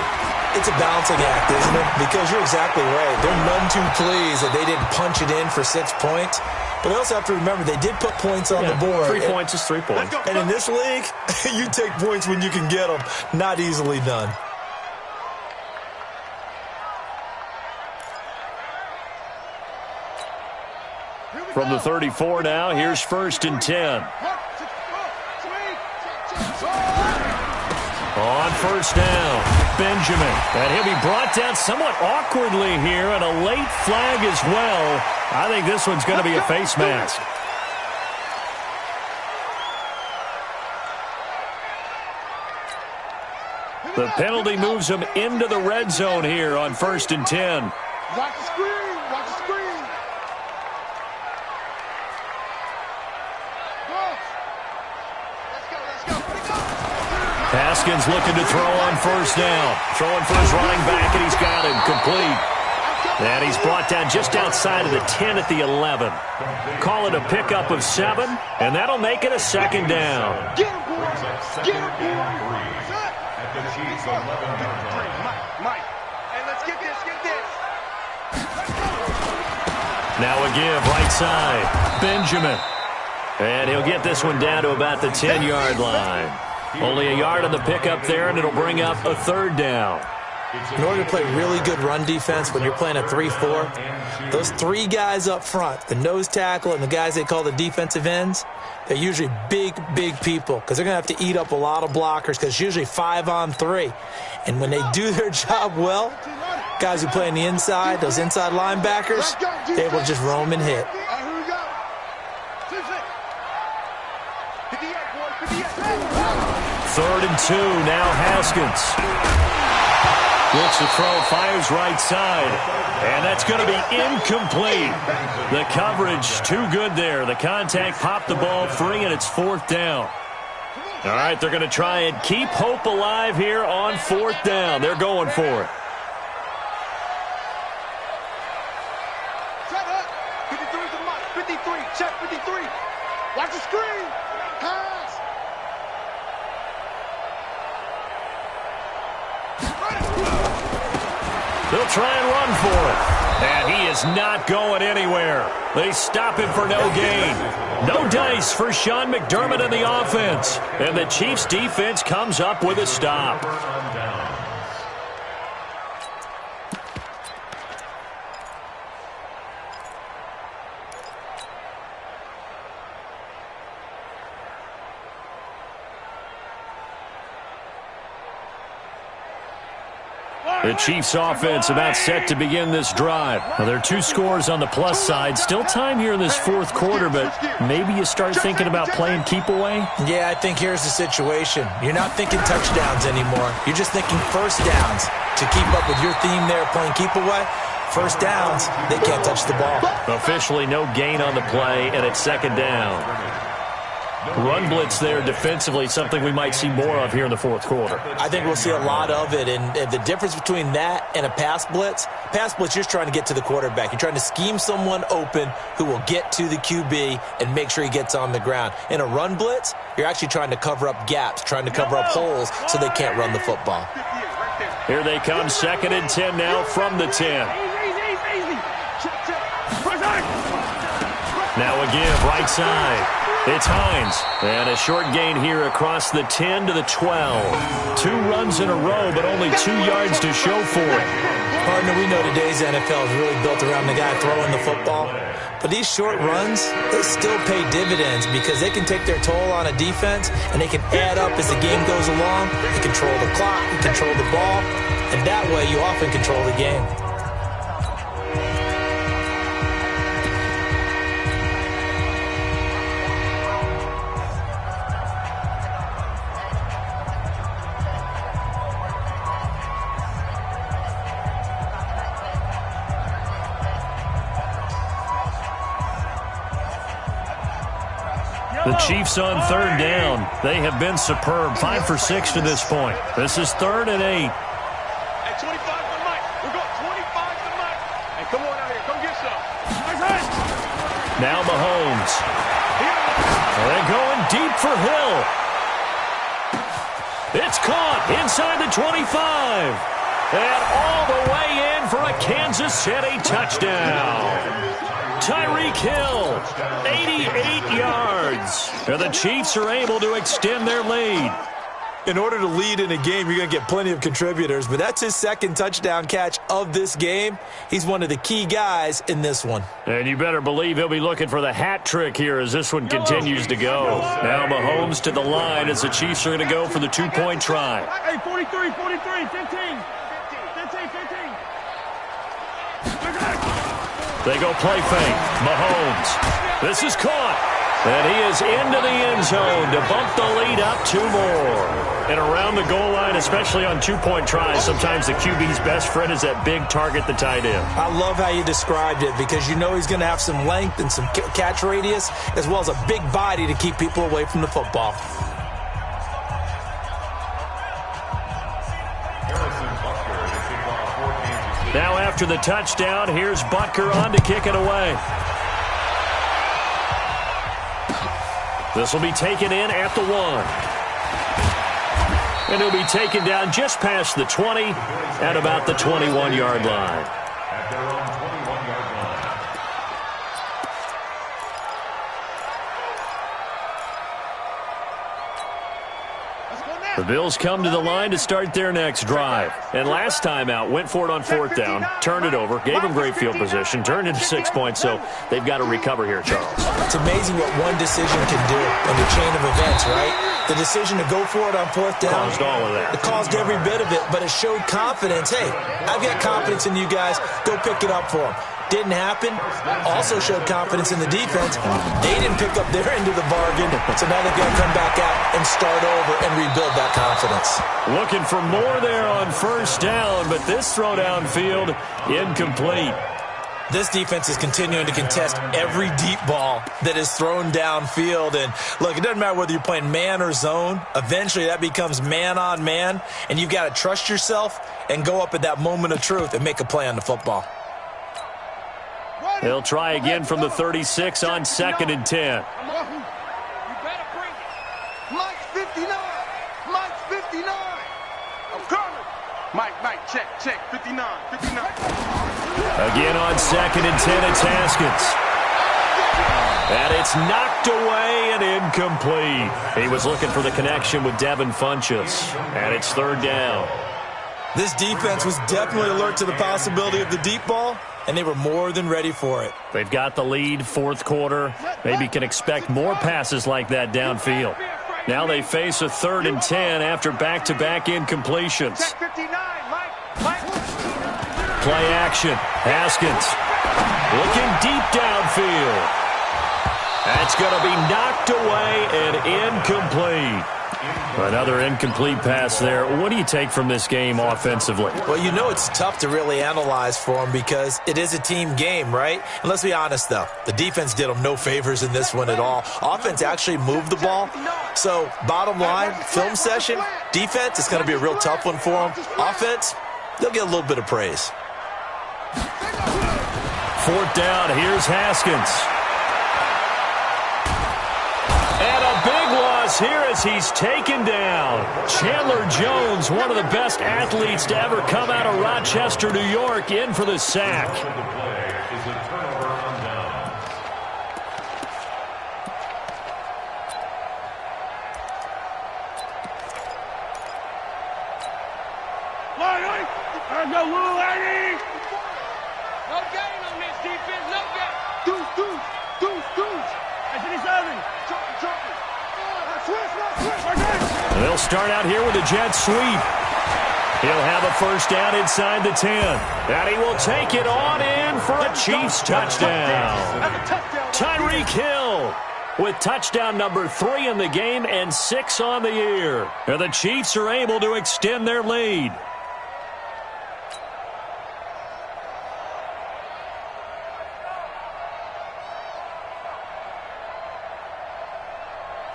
It's a balancing act, isn't it? Because you're exactly right. They're none too pleased that they didn't punch it in for 6 points. But they also have to remember they did put points on the board. 3 points is 3 points. And in this league, you take points when you can get them. Not easily done. From the 34 now, here's 1st and 10. On first down, Benjamin. And he'll be brought down somewhat awkwardly here, and a late flag as well. I think this one's going to be a face mask. The penalty moves them into the red zone here on 1st and 10. Watch the screen. Watch the screen. Go. Let's go. Let's go. Let's go. Haskins looking to throw on 1st down. Throwing for his running back, and he's got him complete. And he's brought down just outside of the 10 at the 11. Call it a pickup of 7, and that'll make it a 2nd down. Get him, boy. Get him, boy. At the Chiefs' 11-yard line. Mike. Hey, let's get this. Get this. Now a give, right side. Benjamin. And he'll get this one down to about the 10-yard line. Only a yard on the pickup there, and it'll bring up a 3rd down. In order to play really good run defense when you're playing a 3-4, those 3 guys up front, the nose tackle and the guys they call the defensive ends, they're usually big people because they're going to have to eat up a lot of blockers because it's usually 5-on-3. And when they do their job well, guys who play on the inside, those inside linebackers, they will just roam and hit. Hey, here we go. 58, boy. 58. 3rd and 2, now Haskins. Looks to throw, fires right side. And that's going to be incomplete. The coverage too good there. The contact popped the ball free, and it's 4th down. All right, they're going to try and keep hope alive here on 4th down. They're going for it. Shut up. 53's the mark. 53. Check 53. Watch the screen. Pass. They'll try and run for it. And he is not going anywhere. They stop him for no gain. No dice for Sean McDermott in the offense. And the Chiefs' defense comes up with a stop. The Chiefs offense about set to begin this drive. Now, there are 2 scores on the plus side. Still time here in this 4th quarter, but maybe you start thinking about playing keep away? Yeah, I think here's the situation. You're not thinking touchdowns anymore. You're just thinking 1st downs. To keep up with your theme there, playing keep away, 1st downs, they can't touch the ball. Officially no gain on the play, and it's 2nd down. Run blitz there defensively, something we might see more of here in the 4th quarter. I think we'll see a lot of it, and the difference between that and a pass blitz, you're just trying to get to the quarterback. You're trying to scheme someone open who will get to the QB and make sure he gets on the ground. In a run blitz, you're actually trying to cover up gaps, trying to cover up holes so they can't run the football. Here they come, 2nd and 10 now from the 10. Now a give, right side. It's Hines. And a short gain here across the 10 to the 12. 2 runs in a row, but only 2 yards to show for it. Partner, we know today's NFL is really built around the guy throwing the football. But these short runs, they still pay dividends because they can take their toll on a defense, and they can add up as the game goes along. You control the clock, you control the ball, and that way you often control the game. The Chiefs on 3rd down. They have been superb. 5 for 6 to this point. This is 3rd and 8. Hey, 25 to Mike. We're going 25 to Mike. Hey, come on out here. Come get some. Now Mahomes. They're going deep for Hill. It's caught inside the 25. And all the way in for a Kansas City touchdown. Tyreek Hill, 88 yards. And the Chiefs are able to extend their lead. In order to lead in a game, you're going to get plenty of contributors, but that's his 2nd touchdown catch of this game. He's one of the key guys in this one. And you better believe he'll be looking for the hat trick here as this one continues to go. Now Mahomes to the line as the Chiefs are going to go for the 2-point try. Hey, 43, 43, 15. 15. They go play fake. Mahomes. This is caught. And he is into the end zone to bump the lead up 2 more. And around the goal line, especially on two-point tries, sometimes the QB's best friend is that big target, the tight end. I love how you described it because you know he's going to have some length and some catch radius as well as a big body to keep people away from the football. Now after the touchdown, here's Butker on to kick it away. This will be taken in at the 1. And he'll be taken down just past the 20 at about the 21-yard line. At their own 21-yard line. The Bills come to the line to start their next drive. And last time out, went for it on 4th down, turned it over, gave them great field position, turned into 6 points, so they've got to recover here, Charles. It's amazing what one decision can do in the chain of events, right? The decision to go for it on 4th down. Caused all of that. It caused every bit of it, but it showed confidence. Hey, I've got confidence in you guys. Go pick it up for them. Didn't happen. Also showed confidence in the defense. They didn't pick up their end of the bargain, so now they've got to come back out and start over and rebuild that confidence. Looking for more there on 1st down, but this throw downfield incomplete. This defense is continuing to contest every deep ball that is thrown downfield. And look, it doesn't matter whether you're playing man or zone. Eventually that becomes man on man, and you've got to trust yourself and go up at that moment of truth and make a play on the football. They'll try again from the 36 on 2nd and 10. You better bring it. Mike's 59. Mike's 59. I'm coming. Mike, check, 59. Again on 2nd and 10, it's Haskins. And it's knocked away and incomplete. He was looking for the connection with Devin Funchess. And it's 3rd down. This defense was definitely alert to the possibility of the deep ball, and they were more than ready for it. They've got the lead, 4th quarter. Maybe can expect more passes like that downfield. Now they face a 3rd and 10 after back-to-back incompletions. Play action. Haskins looking deep downfield. That's going to be knocked away and incomplete. Another incomplete pass there. What do you take from this game offensively? Well, you know it's tough to really analyze for them because it is a team game, right? And let's be honest, though. The defense did them no favors in this one at all. Offense actually moved the ball. So, bottom line, film session, defense, it's going to be a real tough one for them. Offense, they'll get a little bit of praise. 4th down, here's Haskins. And a big loss here as he's taken down. Chandler Jones, one of the best athletes to ever come out of Rochester, New York, in for the sack. The play is a turnover on down. Go, Lou, Eddie! No gain on this defense, no gain. Deuce. 87. They'll start out here with a jet sweep. He'll have a 1st down inside the 10. And he will take it on in for a Chiefs touchdown. Tyreek Hill with touchdown number 3 in the game and 6 on the year. And the Chiefs are able to extend their lead.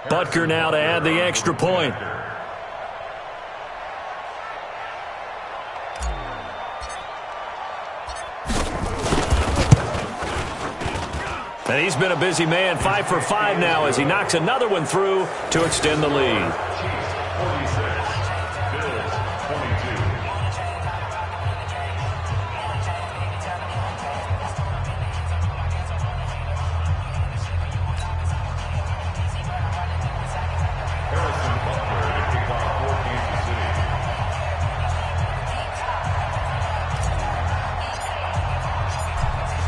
Butker now to add the extra point. And he's been a busy man, 5 for 5 now as he knocks another one through to extend the lead.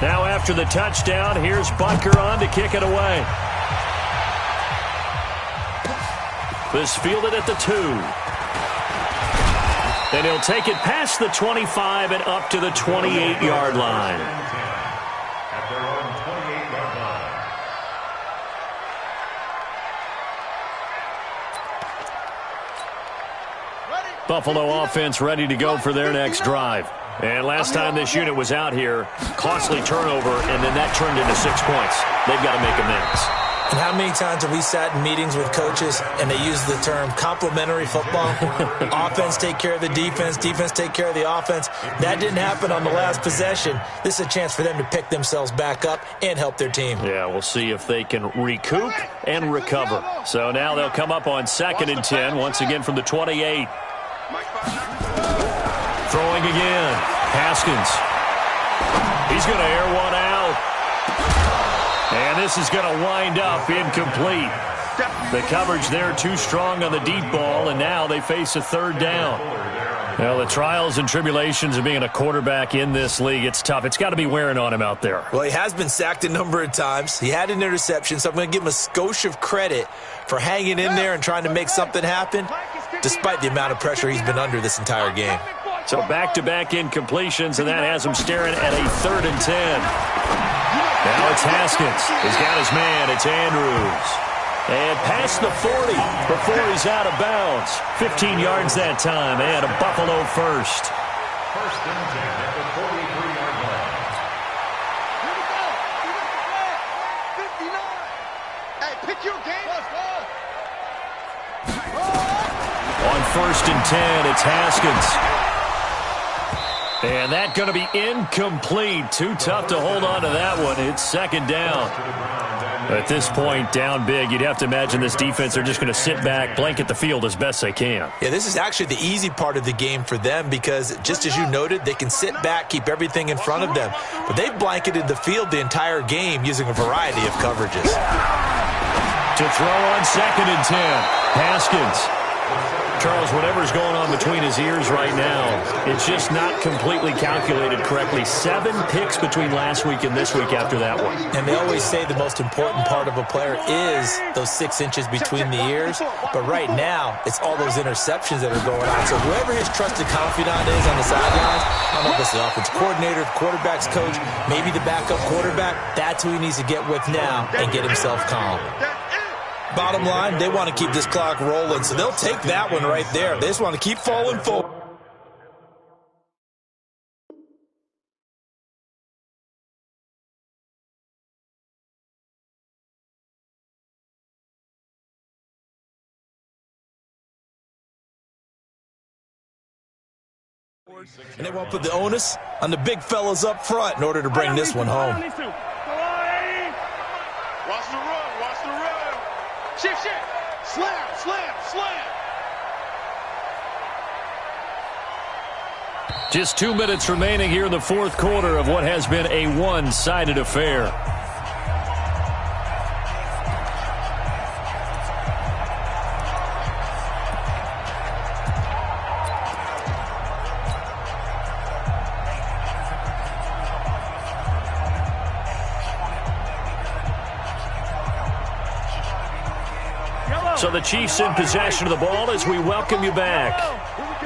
Now after the touchdown, here's Butker on to kick it away. This fielded at the 2. And he'll take it past the 25 and up to the 28-yard line. At their own 28-yard line. Buffalo offense ready to go for their next drive. And last time this unit was out here, costly turnover, and then that turned into 6 points. They've got to make amends. And how many times have we sat in meetings with coaches and they use the term complementary football? Offense take care of the defense, defense take care of the offense. That didn't happen on the last possession. This is a chance for them to pick themselves back up and help their team. Yeah, we'll see if they can recoup and recover. So now they'll come up on 2nd and 10, once again from the 28. Throwing again. Haskins. He's going to air one out. And this is going to wind up incomplete. The coverage there too strong on the deep ball, and now they face a 3rd down. Well, the trials and tribulations of being a quarterback in this league, it's tough. It's got to be wearing on him out there. Well, he has been sacked a number of times. He had an interception, so I'm going to give him a skosh of credit for hanging in there and trying to make something happen, despite the amount of pressure he's been under this entire game. So back-to-back incompletions, and that has him staring at a 3rd and 10. Now it's Haskins. He's got his man. It's Andrews. And past the 40 before he's out of bounds. 15 yards that time, and a Buffalo first. 1st and 10 at the 43-yard line. Here we go. 59. Hey, pick your game. Let's go. On 1st and 10, it's Haskins. And that going to be incomplete. Too tough to hold on to that one. It's 2nd down. At this point, down big, you'd have to imagine this defense, they're just going to sit back, blanket the field as best they can. Yeah, this is actually the easy part of the game for them because, just as you noted, they can sit back, keep everything in front of them. But they've blanketed the field the entire game using a variety of coverages. To throw on 2nd and 10, Haskins. Charles, whatever's going on between his ears right now, it's just not completely calculated correctly. 7 picks between last week and this week after that one. And they always say the most important part of a player is those 6 inches between the ears. But right now, it's all those interceptions that are going on. So whoever his trusted confidant is on the sidelines, I don't know if it's the offense coordinator, the quarterback's coach, maybe the backup quarterback, that's who he needs to get with now and get himself calm. Bottom line, they want to keep this clock rolling, so they'll take that one right there. They just want to keep falling forward. And they want to put the onus on the big fellas up front in order to bring this one home. Watch the run. Watch the run. Shift. Slam. Just 2 minutes remaining here in the 4th quarter of what has been a one-sided affair. So the Chiefs in possession of the ball as we welcome you back.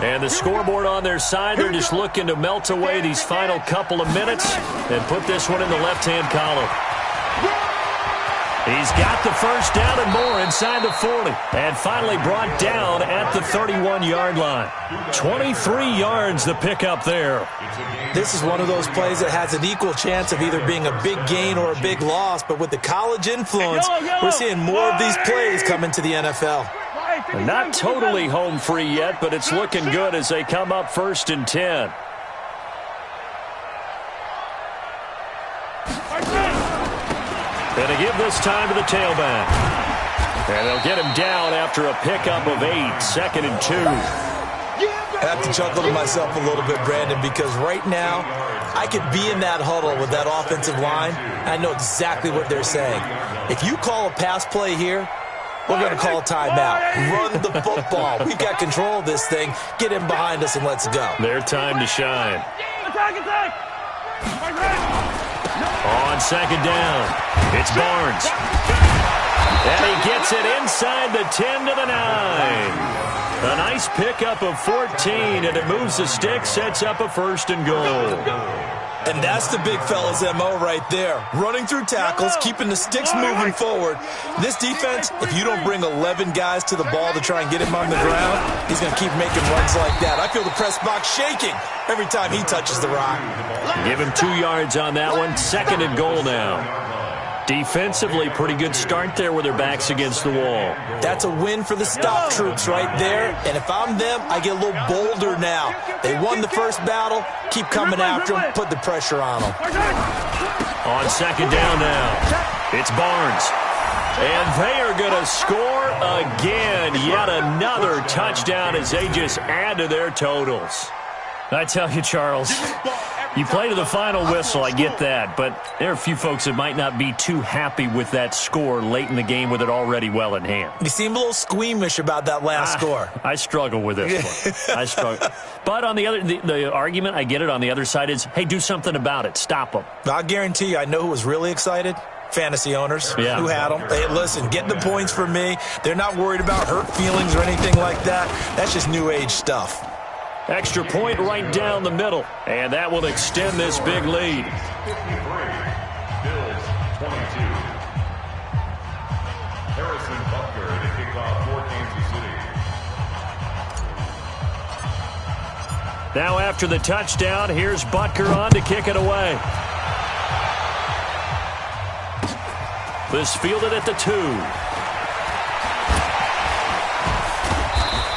And the scoreboard on their side, they're just looking to melt away these final couple of minutes and put this one in the left-hand column. He's got the first down and more inside the 40. And finally brought down at the 31-yard line. 23 yards the pickup there. This is one of those plays that has an equal chance of either being a big gain or a big loss. But with the college influence, we're seeing more of these plays come into the NFL. Not totally home free yet, but it's looking good as they come up 1st and 10. And they give this time to the tailback. And they'll get him down after a pickup of 8, 2nd and 2. I have to chuckle to myself a little bit, Brandon, because right now I could be in that huddle with that offensive line. I know exactly what they're saying. If you call a pass play here, we're going to call a timeout. Run the football. We got control of this thing. Get him behind us and let's go. Their time to shine. Attack! On 2nd down, it's Barnes. And he gets it inside the 10 to the 9. A nice pickup of 14, and it moves the stick, sets up a 1st and goal. And that's the big fella's MO right there. Running through tackles, keeping the sticks moving forward. This defense, if you don't bring 11 guys to the ball to try and get him on the ground, he's going to keep making runs like that. I feel the press box shaking every time he touches the rock. Give him 2 yards on that one. 2nd and goal now. Defensively, pretty good start there with their backs against the wall. That's a win for the stop troops right there. And if I'm them, I get a little bolder now. They won the first battle. Keep coming after them. Put the pressure on them. On 2nd down now, it's Barnes. And they are going to score again. Yet another touchdown as they just add to their totals. I tell you, Charles, you play to the final whistle, I get that, but there are a few folks that might not be too happy with that score late in the game with it already well in hand. You seem a little squeamish about that last score. I struggle with this one. I struggle. But on the other, the argument, I get it, on the other side is, hey, do something about it. Stop them. I'll guarantee you, I know who was really excited. Fantasy owners who had them. Hey, listen, get the points for me. They're not worried about hurt feelings or anything like that. That's just new age stuff. Extra point right down the middle, and that will extend this big lead. 53, Bills 22. Harrison Butker to kick off for Kansas City. Now after the touchdown, here's Butker on to kick it away. This fielded at the 2.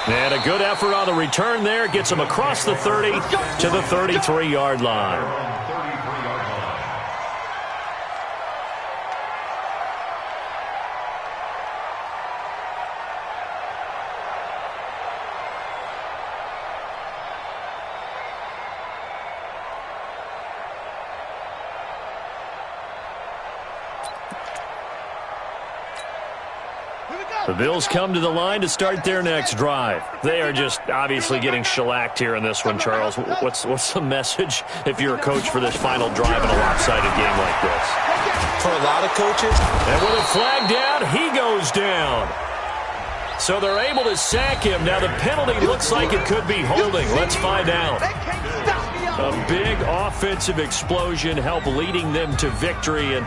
And a good effort on the return there. Gets him across the 30 to the 33-yard line. The Bills come to the line to start their next drive. They are just obviously getting shellacked here in this one, Charles. What's the message if you're a coach for this final drive in a lopsided game like this? For a lot of coaches. And with a flag down, he goes down. So they're able to sack him. Now the penalty looks like it could be holding. Let's find out. A big offensive explosion helped leading them to victory. And